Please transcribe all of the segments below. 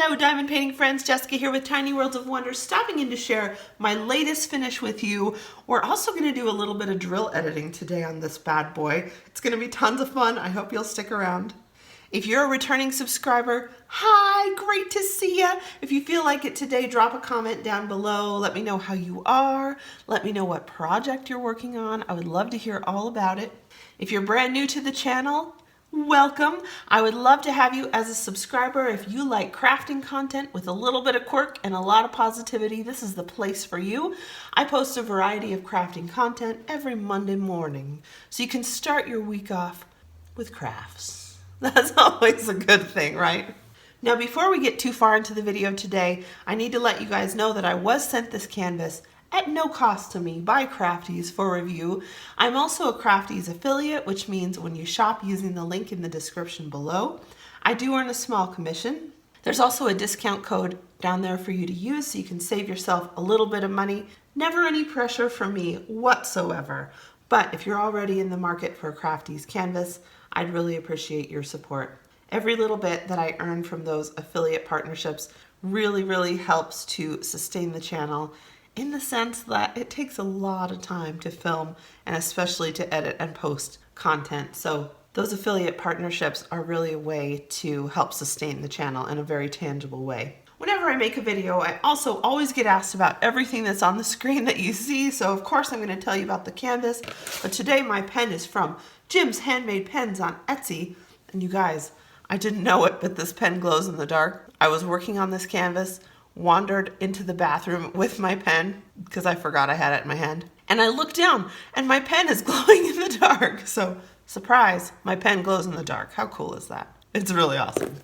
Hello diamond painting friends, Jessica here with Tiny Worlds of Wonder, stopping in to share my latest finish with you. We're also going to do a little bit of drill editing today on this bad boy. It's going to be tons of fun. I hope you'll stick around. If you're a returning subscriber, hi, great to see ya. If you feel like it today, drop a comment down below. Let me know how you are. Let me know what project you're working on. I would love to hear all about it. If you're brand new to the channel, welcome. I would love to have you as a subscriber. If you like crafting content with a little bit of quirk and a lot of positivity, this is the place for you. I post a variety of crafting content every Monday morning, so you can start your week off with crafts. That's always a good thing, right? Now, before we get too far into the video today, I need to let you guys know that I was sent this canvas at no cost to me by Crafties for review. I'm also a Crafties affiliate, which means when you shop using the link in the description below, I do earn a small commission. There's also a discount code down there for you to use so you can save yourself a little bit of money. Never any pressure from me whatsoever. But if you're already in the market for a Crafties canvas, I'd really appreciate your support. Every little bit that I earn from those affiliate partnerships really helps to sustain the channel, in the sense that it takes a lot of time to film and especially to edit and post content. So those affiliate partnerships are really a way to help sustain the channel in a very tangible way. Whenever I make a video, I also always get asked about everything that's on the screen that you see. So of course I'm going to tell you about the canvas, but today my pen is from Jim's Handmade Pens on Etsy. And you guys, I didn't know it, but this pen glows in the dark. I was working on this canvas, wandered into the bathroom with my pen because I forgot I had it in my hand. And I looked down and my pen is glowing in the dark. So surprise, my pen glows in the dark. How cool is that? It's really awesome.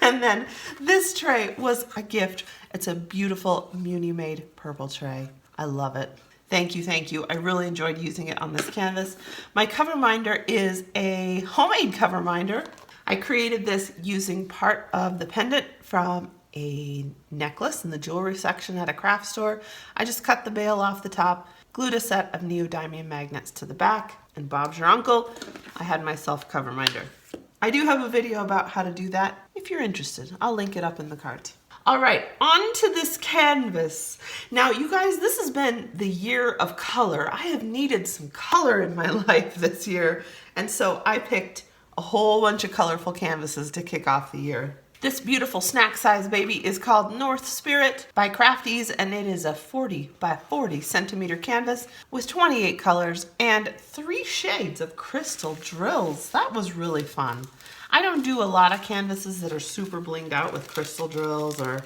And then this tray was a gift. It's a beautiful Muni-made purple tray. I love it. Thank you, thank you. I really enjoyed using it on this canvas. My cover minder is a homemade cover minder. I created this using part of the pendant from a necklace in the jewelry section at a craft store. I just cut the bail off the top, glued a set of neodymium magnets to the back, and Bob's your uncle, I had myself cover minder. I do have a video about how to do that if you're interested. I'll link it up in the cards. All right, on to this canvas. Now, you guys, this has been the year of color. I have needed some color in my life this year, and so I picked a whole bunch of colorful canvases to kick off the year. This beautiful snack size baby is called North Spirit by Crafties, and it is a 40 by 40 centimeter canvas with 28 colors and 3 shades of crystal drills. That was really fun. I don't do a lot of canvases that are super blinged out with crystal drills or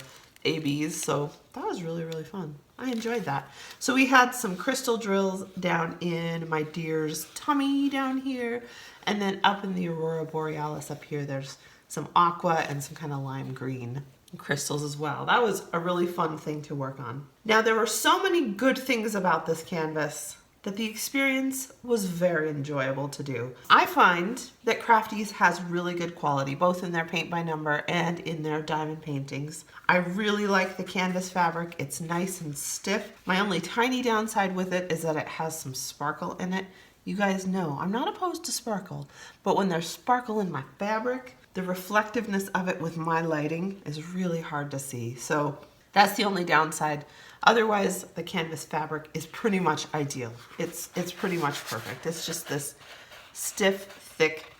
ABs, so that was really fun. I enjoyed that. So we had some crystal drills down in my deer's tummy down here, and then up in the Aurora Borealis up here, there's some aqua and some kind of lime green crystals as well. That was a really fun thing to work on. Now, there were so many good things about this canvas that the experience was very enjoyable to do. I find that Crafties has really good quality, both in their paint by number and in their diamond paintings. I really like the canvas fabric. It's nice and stiff. My only tiny downside with it is that it has some sparkle in it. You guys know I'm not opposed to sparkle, but when there's sparkle in my fabric, the reflectiveness of it with my lighting is really hard to see. So that's the only downside. Otherwise, the canvas fabric is pretty much ideal. It's pretty much perfect. It's just this stiff, thick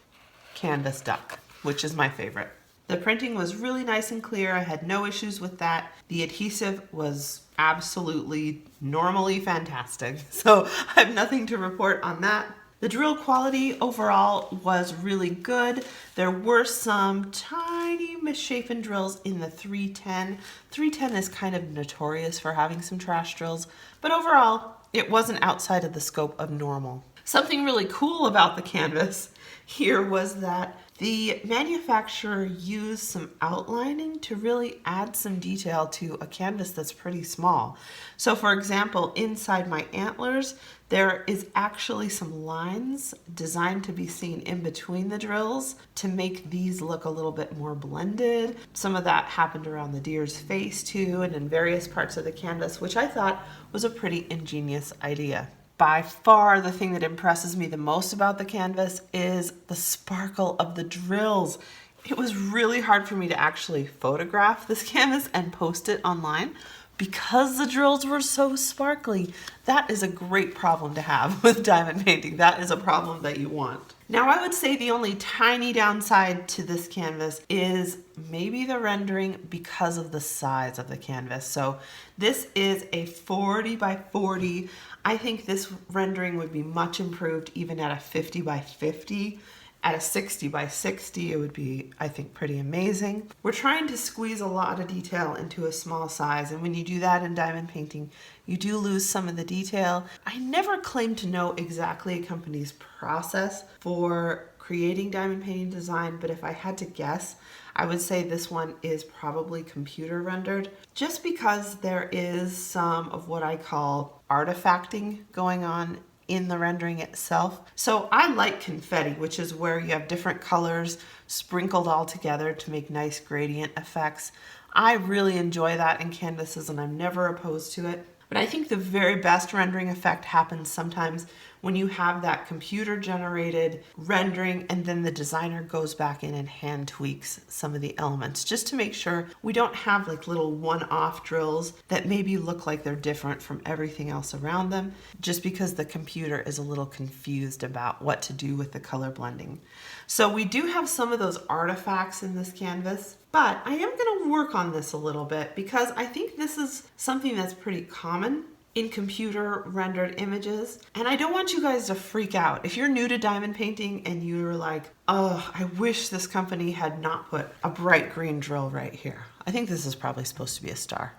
canvas duck, which is my favorite. The printing was really nice and clear. I had no issues with that. The adhesive was absolutely normally fantastic. So I have nothing to report on that. The drill quality overall was really good. There were some tiny misshapen drills in the 310. 310 is kind of notorious for having some trash drills, but overall, it wasn't outside of the scope of normal. Something really cool about the canvas here was that the manufacturer used some outlining to really add some detail to a canvas that's pretty small. So for example, inside my antlers, there is actually some lines designed to be seen in between the drills to make these look a little bit more blended. Some of that happened around the deer's face too, and in various parts of the canvas, which I thought was a pretty ingenious idea. By far, the thing that impresses me the most about the canvas is the sparkle of the drills. It was really hard for me to actually photograph this canvas and post it online because the drills were so sparkly. That is a great problem to have with diamond painting. That is a problem that you want. Now I would say the only tiny downside to this canvas is maybe the rendering because of the size of the canvas. So this is a 40 by 40. I think this rendering would be much improved even at a 50 by 50. At a 60 by 60, it would be, I think, pretty amazing. We're trying to squeeze a lot of detail into a small size, and when you do that in diamond painting, you do lose some of the detail. I never claim to know exactly a company's process for creating diamond painting design, but if I had to guess, I would say this one is probably computer rendered, just because there is some of what I call artifacting going on in the rendering itself. So I like confetti, which is where you have different colors sprinkled all together to make nice gradient effects. I really enjoy that in canvases and I'm never opposed to it. But I think the very best rendering effect happens sometimes when you have that computer generated rendering and then the designer goes back in and hand tweaks some of the elements just to make sure we don't have like little one-off drills that maybe look like they're different from everything else around them just because the computer is a little confused about what to do with the color blending. So we do have some of those artifacts in this canvas, but I am going to work on this a little bit because I think this is something that's pretty common in computer rendered images. And I don't want you guys to freak out. If you're new to diamond painting and you're like, oh, I wish this company had not put a bright green drill right here. I think this is probably supposed to be a star,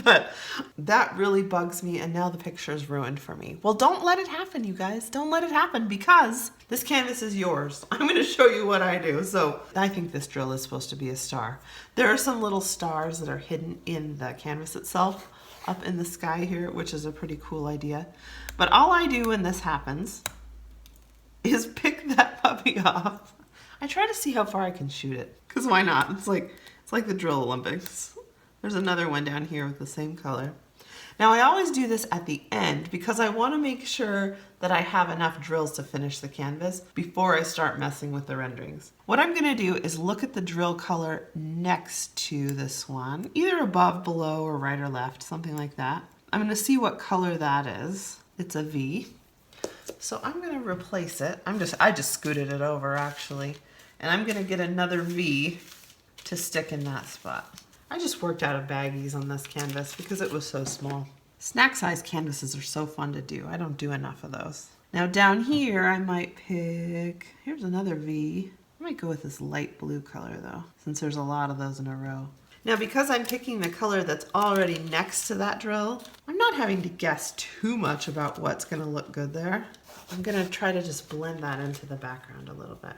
but that really bugs me. And now the picture is ruined for me. Well, don't let it happen, you guys. Don't let it happen because this canvas is yours. I'm going to show you what I do. So I think this drill is supposed to be a star. There are some little stars that are hidden in the canvas itself up in the sky here, which is a pretty cool idea. But all I do when this happens is pick that puppy off. I try to see how far I can shoot it, because why not? It's like the drill Olympics. There's another one down here with the same color. Now I always do this at the end because I want to make sure that I have enough drills to finish the canvas before I start messing with the renderings. What I'm going to do is look at the drill color next to this one, either above, below, or right or left, something like that. I'm going to see what color that is. It's a V. So I'm going to replace it. I just scooted it over actually, and I'm going to get another V to stick in that spot. I just worked out of baggies on this canvas because it was so small. Snack size canvases are so fun to do. I don't do enough of those. Now down here I might pick, here's another V. I might go with this light blue color though, since there's a lot of those in a row. Now because I'm picking the color that's already next to that drill, I'm not having to guess too much about what's gonna look good there. I'm gonna try to just blend that into the background a little bit.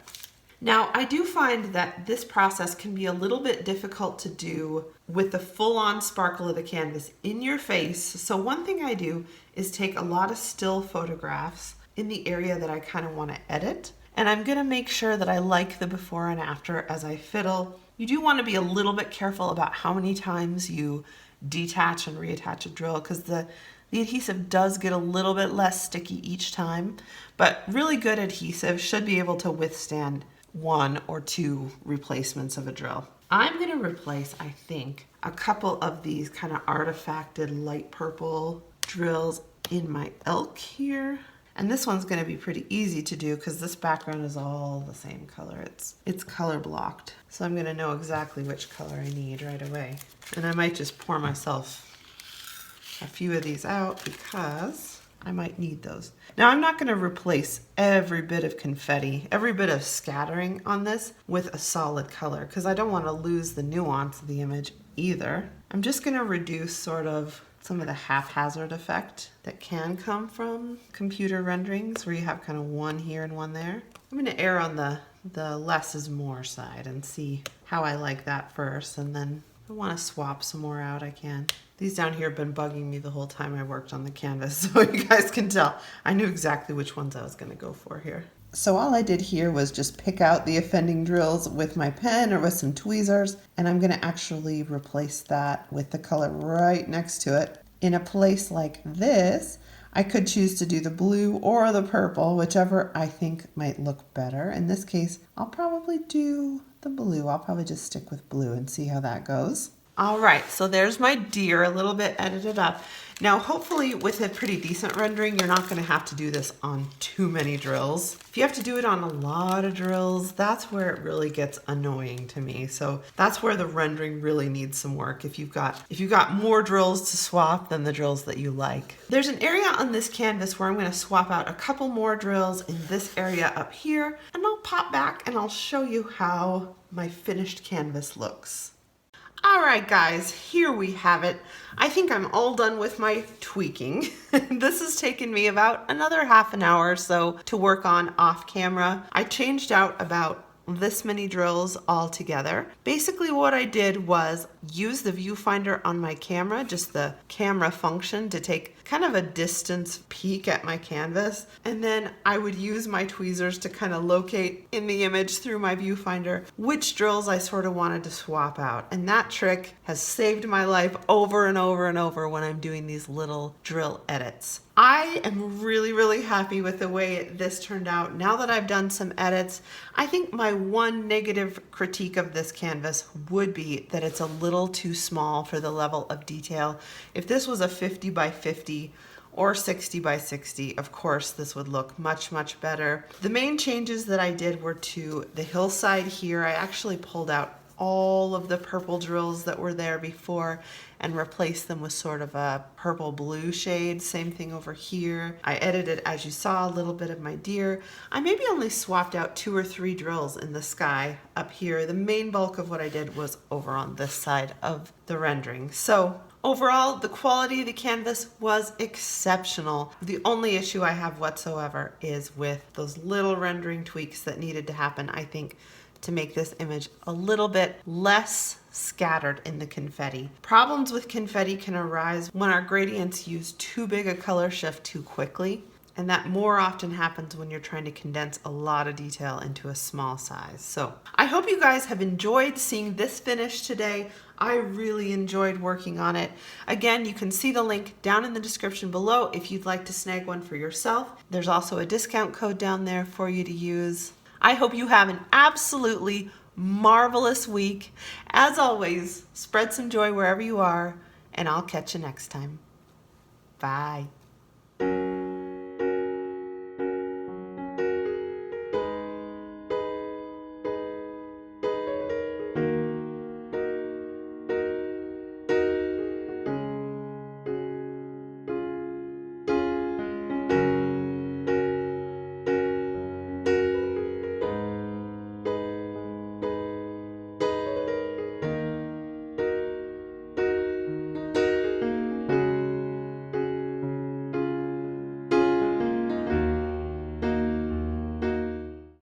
Now, I do find that this process can be a little bit difficult to do with the full-on sparkle of the canvas in your face. So one thing I do is take a lot of still photographs in the area that I kind of want to edit. And I'm going to make sure that I like the before and after as I fiddle. You do want to be a little bit careful about how many times you detach and reattach a drill because the adhesive does get a little bit less sticky each time. But really good adhesive should be able to withstand 1 or 2 replacements of a drill. I'm going to replace, I think, a couple of these kind of artifacted light purple drills in my elk here. And this one's going to be pretty easy to do because this background is all the same color. It's color blocked. So I'm going to know exactly which color I need right away. And I might just pour myself a few of these out because I might need those. Now I'm not going to replace every bit of confetti, every bit of scattering on this with a solid color because I don't want to lose the nuance of the image either. I'm just going to reduce sort of some of the haphazard effect that can come from computer renderings where you have kind of one here and one there. I'm going to err on the less is more side and see how I like that first, and then if I want to swap some more out, I can. These down here have been bugging me the whole time I worked on the canvas, so you guys can tell. I knew exactly which ones I was going to go for here. So all I did here was just pick out the offending drills with my pen or with some tweezers, and I'm going to actually replace that with the color right next to it. In a place like this, I could choose to do the blue or the purple, whichever I think might look better. In this case, I'll probably do the blue. I'll probably just stick with blue and see how that goes. All right, so there's my deer, a little bit edited up. Now, hopefully with a pretty decent rendering, you're not gonna have to do this on too many drills. If you have to do it on a lot of drills, that's where it really gets annoying to me. So that's where the rendering really needs some work if you've got more drills to swap than the drills that you like. There's an area on this canvas where I'm gonna swap out a couple more drills in this area up here, and I'll pop back and I'll show you how my finished canvas looks. All right, guys, here we have it. I think I'm all done with my tweaking. This has taken me about another half an hour or so to work on off camera. I changed out about this many drills all together. Basically what I did was use the viewfinder on my camera, just the camera function, to take kind of a distance peek at my canvas, and then I would use my tweezers to kind of locate in the image through my viewfinder which drills I sort of wanted to swap out. And that trick has saved my life over and over and over when I'm doing these little drill edits. I am really, really happy with the way this turned out. Now that I've done some edits, I think my one negative critique of this canvas would be that it's a little too small for the level of detail. If this was a 50 by 50 or 60 by 60, of course, this would look much, much better. The main changes that I did were to the hillside here. I actually pulled out all of the purple drills that were there before and replaced them with sort of a purple blue shade. Same thing over here. I edited, as you saw, a little bit of my deer. I maybe only swapped out 2 or 3 drills in the sky up here. The main bulk of what I did was over on this side of the rendering. So overall, the quality of the canvas was exceptional. The only issue I have whatsoever is with those little rendering tweaks that needed to happen, I think, to make this image a little bit less scattered in the confetti. Problems with confetti can arise when our gradients use too big a color shift too quickly, and that more often happens when you're trying to condense a lot of detail into a small size. So I hope you guys have enjoyed seeing this finish today. I really enjoyed working on it. Again, you can see the link down in the description below if you'd like to snag one for yourself. There's also a discount code down there for you to use. I hope you have an absolutely marvelous week. As always, spread some joy wherever you are, and I'll catch you next time. Bye.